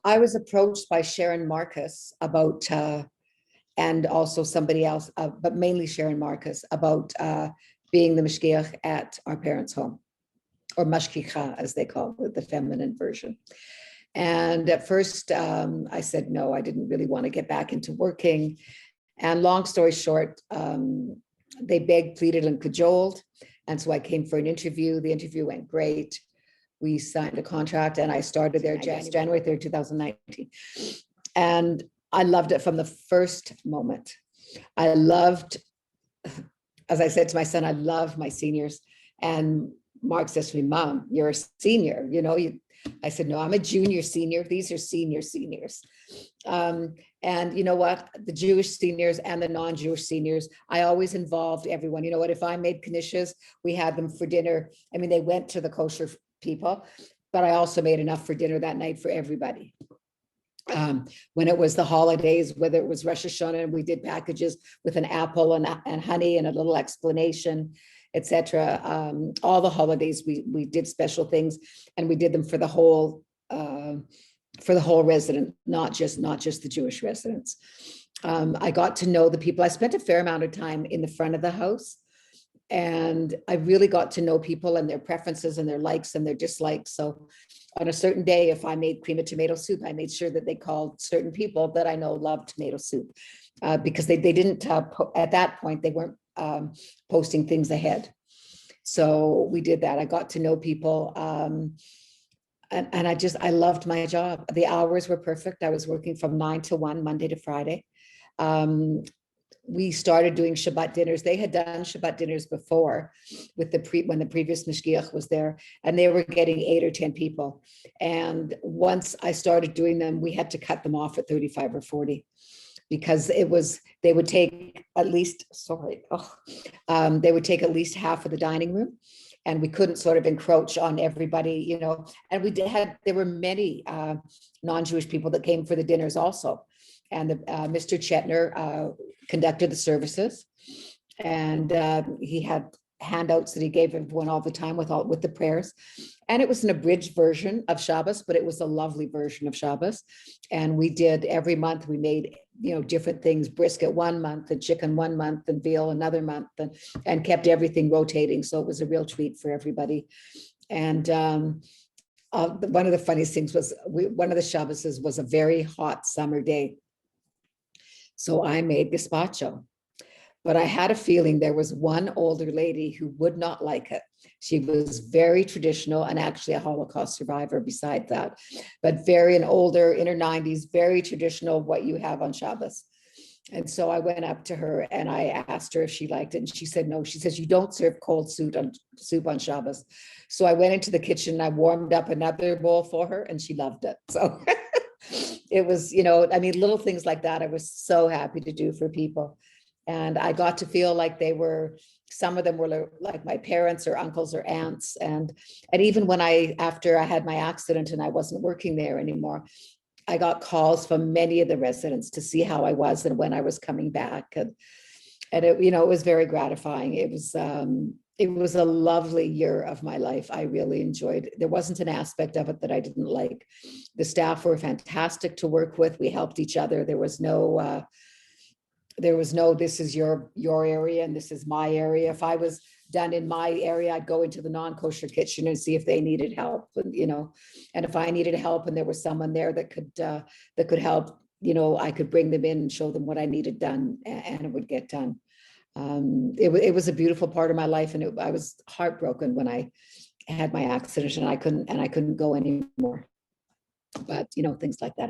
I was approached by Sharon Marcus about, and also somebody else, but mainly Sharon Marcus, about being the mashgiach at our parents' home, or mashgicha as they call it, the feminine version. And at first I said no, I didn't really want to get back into working. And long story short, they begged, pleaded, and cajoled. And so I came for an interview. The interview went great. We signed a contract and I started there January 3rd, 2019. And I loved it from the first moment. I loved, as I said to my son, I love my seniors. And Mark says to me, Mom, you're a senior, you know, I said, no, I'm a junior senior. These are seniors. And you know what, the Jewish seniors and the non-Jewish seniors, I always involved everyone. You know what, if I made knishes, we had them for dinner. I mean, they went to the kosher people, but I also made enough for dinner that night for everybody. When it was the holidays, whether it was Rosh Hashanah, we did packages with an apple and honey and a little explanation, etc. All the holidays we did special things, and we did them for the whole resident, not just the Jewish residents. I got to know the people. I spent a fair amount of time in the front of the house, and I really got to know people and their preferences and their likes and their dislikes. So on a certain day, if I made cream of tomato soup, I made sure that they called certain people that I know loved tomato soup, because they didn't, at that point, they weren't posting things ahead. So we did that. I got to know people. And I loved my job. The hours were perfect. I was working from 9 to 1, Monday to Friday. We started doing Shabbat dinners. They had done Shabbat dinners before with when the previous mashgiach was there, and they were getting 8 or 10 people. And once I started doing them, we had to cut them off at 35 or 40 because they would take at least, they would take at least half of the dining room. And we couldn't sort of encroach on everybody, you know, and there were many non-Jewish people that came for the dinners also. And Mr. Chetner conducted the services, and he had handouts that he gave everyone all the time with the prayers. And it was an abridged version of Shabbos, but it was a lovely version of Shabbos. And we did every month, we made, you know, different things, brisket 1 month and chicken 1 month and veal another month, and kept everything rotating. So it was a real treat for everybody. And one of the funniest things was one of the Shabboses was a very hot summer day. So I made gazpacho, but I had a feeling there was one older lady who would not like it. She was very traditional and actually a Holocaust survivor beside that, but very an older, in her 90s, very traditional, what you have on Shabbos. And so I went up to her and I asked her if she liked it. And she said, no. She says, you don't serve cold soup on Shabbos. So I went into the kitchen and I warmed up another bowl for her and she loved it. So it was, you know, I mean, little things like that I was so happy to do for people. And I got to feel like some of them were like my parents or uncles or aunts. And even when after I had my accident and I wasn't working there anymore, I got calls from many of the residents to see how I was and when I was coming back. And it, you know, it was very gratifying. It was a lovely year of my life. I really enjoyed it. There wasn't an aspect of it that I didn't like. The staff were fantastic to work with. We helped each other. There was no, this is your area and this is my area. If I was done in my area, I'd go into the non-kosher kitchen and see if they needed help, you know, and if I needed help and there was someone there that could help, you know, I could bring them in and show them what I needed done, and it would get done. It was a beautiful part of my life, and I was heartbroken when I had my accident and I couldn't go anymore. But you know, things like that happen.